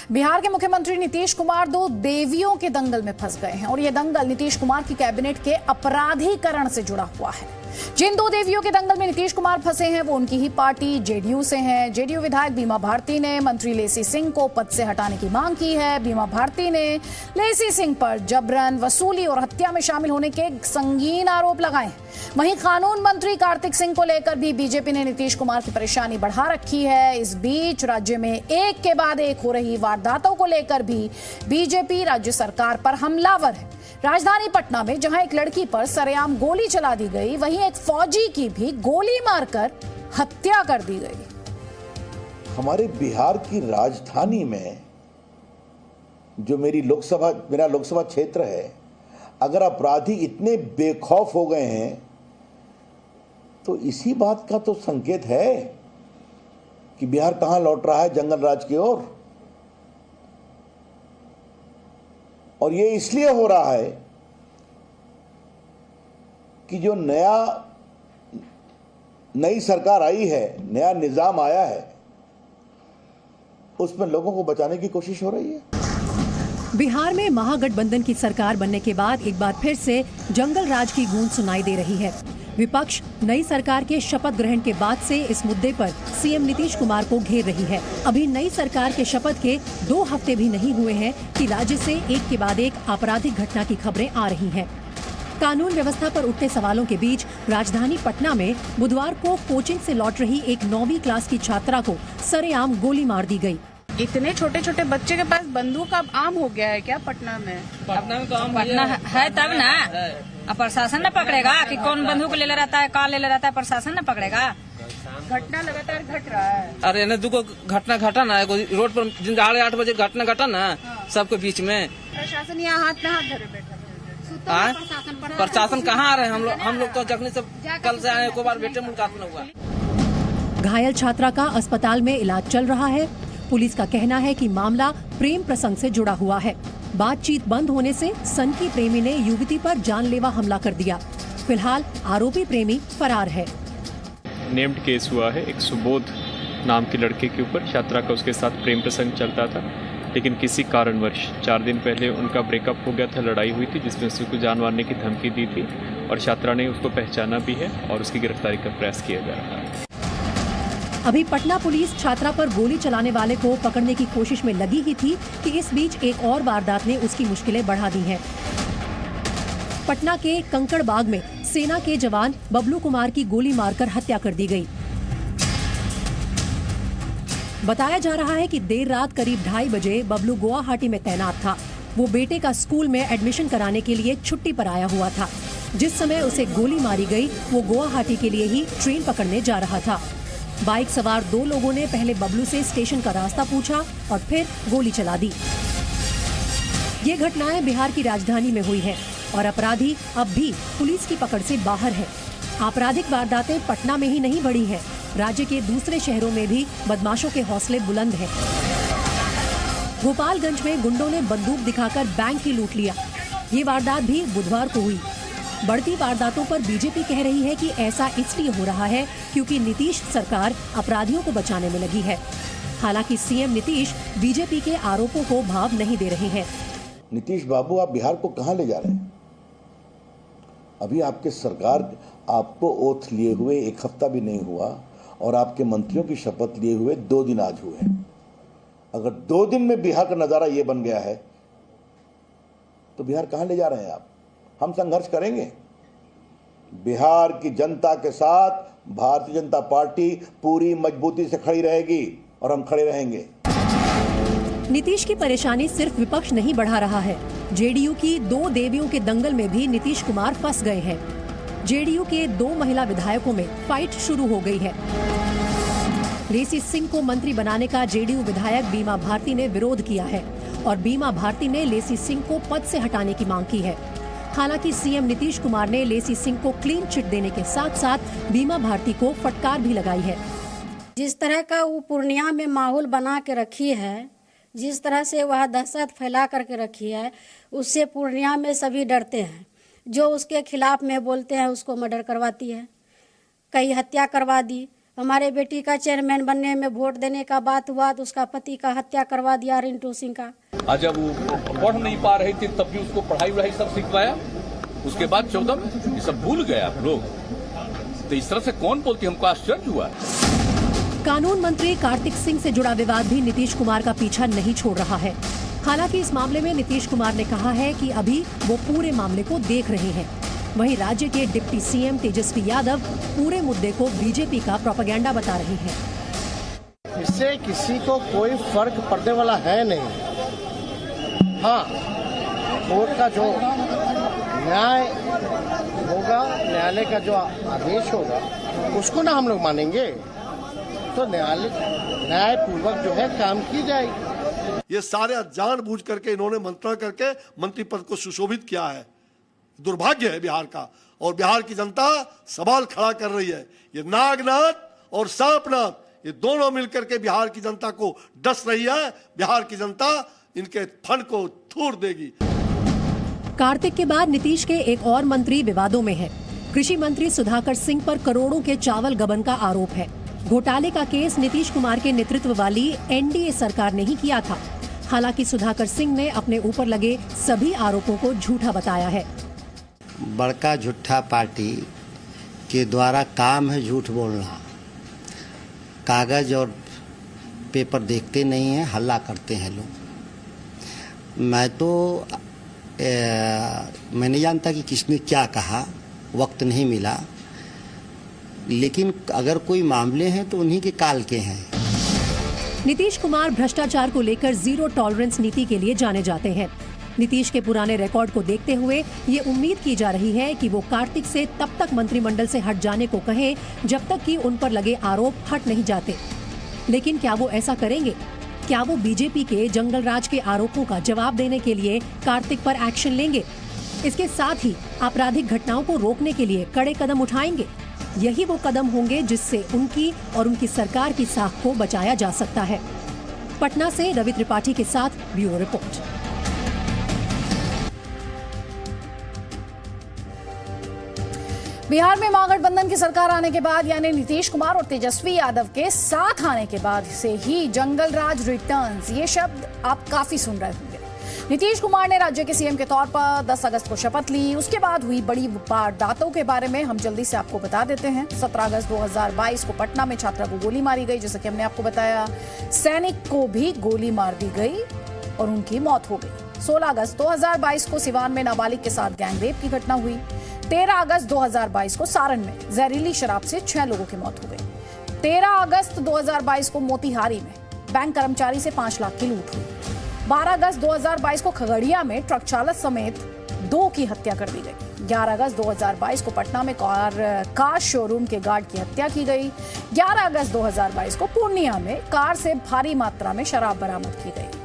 बिहार के मुख्यमंत्री नीतीश कुमार दो देवियों के दंगल में फंस गए हैं और यह दंगल नीतीश कुमार की कैबिनेट के अपराधीकरण से जुड़ा हुआ है। जिन दो देवियों के दंगल में नीतीश कुमार फंसे हैं वो उनकी ही पार्टी जेडीयू से हैं। जेडीयू विधायक बीमा भारती ने मंत्री लेसी सिंह को पद से हटाने की मांग की है। बीमा भारती ने लेसी सिंह पर जबरन, वसूली और हत्या में शामिल होने के संगीन आरोप लगाए। वहीं कानून मंत्री कार्तिक सिंह को लेकर भी बीजेपी ने नीतीश कुमार की परेशानी बढ़ा रखी है। इस बीच राज्य में एक के बाद एक हो रही वारदातों को लेकर भी बीजेपी राज्य सरकार पर हमलावर है। राजधानी पटना में जहां एक लड़की पर सरेआम गोली चला दी गई, वहीं एक फौजी की भी गोली मारकर हत्या कर दी गई। हमारे बिहार की राजधानी में जो मेरा लोकसभा क्षेत्र है, अगर अपराधी इतने बेखौफ हो गए हैं तो इसी बात का तो संकेत है कि बिहार कहां लौट रहा है, जंगल राज की ओर। और ये इसलिए हो रहा है कि जो नई सरकार आई है, नया निजाम आया है, उसमें लोगों को बचाने की कोशिश हो रही है। बिहार में महागठबंधन की सरकार बनने के बाद एक बार फिर से जंगल राज की गूंज सुनाई दे रही है। विपक्ष नई सरकार के शपथ ग्रहण के बाद से इस मुद्दे पर सीएम नीतीश कुमार को घेर रही है। अभी नई सरकार के शपथ के 2 हफ्ते भी नहीं हुए हैं कि राज्य से एक के बाद एक आपराधिक घटना की खबरें आ रही हैं। कानून व्यवस्था पर उठते सवालों के बीच राजधानी पटना में बुधवार को कोचिंग से लौट रही एक 9वीं क्लास की छात्रा को सरेआम गोली मार दी गई। इतने छोटे छोटे बच्चे के पास बंदूक अब आम हो गया है क्या पटना में? पटना में तो आम है तब ना। अब प्रशासन न पकड़ेगा कि कौन बंदूक ले रहता है, कहाँ ले रहता है, प्रशासन न पकड़ेगा। घटना लगातार घट रहा है। अरे न दुगो घटना घटा ना, रोड पर 8 बजे घटना घटा ना, सबके बीच में। प्रशासन यहाँ हाथ में हाथ धरे बैठा है। प्रशासन कहाँ आ रहे हैं? हम लोग तो जखनी से कल से आए, एक बार बेटे मुलाकात में हुआ। घायल छात्रा का अस्पताल में इलाज चल रहा है। पुलिस का कहना है कि मामला प्रेम प्रसंग से जुड़ा हुआ है। बातचीत बंद होने से सनकी प्रेमी ने युवती पर जानलेवा हमला कर दिया। फिलहाल आरोपी प्रेमी फरार है। नेम्ड केस हुआ है एक सुबोध नाम के लड़के के ऊपर। छात्रा का उसके साथ प्रेम प्रसंग चलता था, लेकिन किसी कारणवश 4 दिन पहले उनका ब्रेकअप हो गया था। लड़ाई हुई थी जिसमें उसको जान मारने की धमकी दी थी और छात्रा ने उसको पहचाना भी है और उसकी गिरफ्तारी का प्रयास किया जा रहा है। अभी पटना पुलिस छात्रा पर गोली चलाने वाले को पकड़ने की कोशिश में लगी ही थी कि इस बीच एक और वारदात ने उसकी मुश्किलें बढ़ा दी हैं। पटना के कंकड़ बाग में सेना के जवान बबलू कुमार की गोली मारकर हत्या कर दी गई। बताया जा रहा है कि देर रात करीब 2:30 बजे बबलू गुवाहाटी में तैनात था। वो बेटे का स्कूल में एडमिशन कराने के लिए छुट्टी पर आया हुआ था। जिस समय उसे गोली मारी गई, वो गुवाहाटी के लिए ही ट्रेन पकड़ने जा रहा था। बाइक सवार 2 लोगों ने पहले बबलू से स्टेशन का रास्ता पूछा और फिर गोली चला दी। ये घटनाएं बिहार की राजधानी में हुई हैं और अपराधी अब भी पुलिस की पकड़ से बाहर है। आपराधिक वारदातें पटना में ही नहीं बढ़ी हैं, राज्य के दूसरे शहरों में भी बदमाशों के हौसले बुलंद हैं। गोपालगंज में गुंडों ने बंदूक दिखाकर बैंक ही लूट लिया। ये वारदात भी बुधवार को हुई। बढ़ती वारदातों पर बीजेपी कह रही है कि ऐसा इसलिए हो रहा है क्योंकि नीतीश सरकार अपराधियों को बचाने में लगी है। हालांकि सीएम नीतीश बीजेपी के आरोपों को भाव नहीं दे रहे हैं। नीतीश बाबू, आप बिहार को कहां ले जा रहे हैं? अभी आपके सरकार आपको ओथ लिए हुए 1 हफ्ता भी नहीं हुआ और आपके मंत्रियों की शपथ लिए हुए 2 दिन आज हुए। अगर 2 दिन में बिहार का नजारा ये बन गया है तो बिहार कहां ले जा रहे हैं आप? हम संघर्ष करेंगे। बिहार की जनता के साथ भारतीय जनता पार्टी पूरी मजबूती से खड़ी रहेगी और हम खड़े रहेंगे। नीतीश की परेशानी सिर्फ विपक्ष नहीं बढ़ा रहा है। जेडीयू की 2 देवियों के दंगल में भी नीतीश कुमार फंस गए हैं। जेडीयू के 2 महिला विधायकों में फाइट शुरू हो गई है। लेसी सिंह को मंत्री बनाने का जेडीयू विधायक बीमा भारती ने विरोध किया है और बीमा भारती ने लेसी सिंह को पद से हटाने की मांग की है। हालांकि सीएम नीतीश कुमार ने लेसी सिंह को क्लीन चिट देने के साथ साथ बीमा भारती को फटकार भी लगाई है। जिस तरह का वो पूर्णिया में माहौल बना के रखी है, जिस तरह से वह दहशत फैला करके रखी है, उससे पूर्णिया में सभी डरते हैं। जो उसके खिलाफ में बोलते हैं उसको मर्डर करवाती है, कई हत्या करवा दी। हमारे बेटी का चेयरमैन बनने में वोट देने का बात हुआ तो उसका पति का हत्या करवा दिया रिंटू सिंह का। आज जब वो पढ़ नहीं पा रहे थे तब भी उसको पढ़ाई वढ़ाई सब सिखवाया, उसके बाद 14 ये सब भूल गए आप लोग। तो इस तरह से कौन बोलते, हमको आश्चर्य हुआ। कानून मंत्री कार्तिक सिंह से जुड़ा विवाद भी नीतीश कुमार का पीछा नहीं छोड़ रहा है। हालांकि इस मामले में नीतीश कुमार ने कहा है कि अभी वो पूरे मामले को देख रहे हैं। वहीं राज्य के डिप्टी सीएम तेजस्वी यादव पूरे मुद्दे को बीजेपी का प्रोपेगेंडा बता रहे हैं। इससे किसी को कोई फर्क पड़ने वाला है नहीं। हाँ, कोर्ट का जो न्याय होगा, न्यायालय का जो आदेश होगा उसको ना हम लोग मानेंगे, तो न्यायपूर्वक जो है काम की जाएगी। ये सारे जानबूझ करके इन्होंने मंत्रणा करके मंत्री पद को सुशोभित किया है। दुर्भाग्य है बिहार का, और बिहार की जनता सवाल खड़ा कर रही है। ये नागनाथ और सांपनाथ ये दोनों मिलकर के बिहार की जनता को डस रही है। बिहार की जनता इनके फंड को थूर देगी। कार्तिक के बाद नीतीश के एक और मंत्री विवादों में है। कृषि मंत्री सुधाकर सिंह पर करोड़ों के चावल गबन का आरोप है। घोटाले का केस नीतीश कुमार के नेतृत्व वाली एनडीए सरकार ने ही किया था। हालांकि सुधाकर सिंह ने अपने ऊपर लगे सभी आरोपों को झूठा बताया है। बड़का झूठा पार्टी के द्वारा काम है झूठ बोलना। कागज और पेपर देखते नहीं हैं, हल्ला करते हैं लोग। मैं तो मैं नहीं जानता कि किसने क्या कहा, वक्त नहीं मिला, लेकिन अगर कोई मामले हैं तो उन्हीं के काल के हैं। नीतीश कुमार भ्रष्टाचार को लेकर जीरो टॉलरेंस नीति के लिए जाने जाते हैं। नीतीश के पुराने रिकॉर्ड को देखते हुए ये उम्मीद की जा रही है कि वो कार्तिक से तब तक मंत्रिमंडल से हट जाने को कहें जब तक कि उन पर लगे आरोप हट नहीं जाते। लेकिन क्या वो ऐसा करेंगे? क्या वो बीजेपी के जंगल राज के आरोपों का जवाब देने के लिए कार्तिक पर एक्शन लेंगे? इसके साथ ही आपराधिक घटनाओं को रोकने के लिए कड़े कदम उठाएंगे। यही वो कदम होंगे जिससे उनकी और उनकी सरकार की साख को बचाया जा सकता है। पटना से रवि त्रिपाठी के साथ ब्यूरो रिपोर्ट। बिहार में महागठबंधन की सरकार आने के बाद यानी नीतीश कुमार और तेजस्वी यादव के साथ आने के बाद से ही जंगल राज रिटर्न्स, ये शब्द आप काफी सुन रहे होंगे। नीतीश कुमार ने राज्य के सीएम के तौर पर 10 अगस्त को शपथ ली। उसके बाद हुई बड़ी वारदातों के बारे में हम जल्दी से आपको बता देते हैं। 17 अगस्त 2022 को पटना में छात्रा को गोली मारी गई, जैसा कि हमने आपको बताया। सैनिक को भी गोली मार दी गई और उनकी मौत हो गई। 16 अगस्त 2022 को सिवान में नाबालिग के साथ गैंगरेप की घटना हुई। 13 अगस्त 2022 को सारण में जहरीली शराब से 6 लोगों की मौत हो गई। 13 अगस्त 2022 को मोतिहारी में बैंक कर्मचारी से 5 लाख की लूट हुई। 12 अगस्त 2022 को खगड़िया में ट्रक चालक समेत 2 की हत्या कर दी गई। 11 अगस्त 2022 को पटना में कार शोरूम के गार्ड की हत्या की गई। 11 अगस्त 2022 को पूर्णिया में कार से भारी मात्रा में शराब बरामद की गई।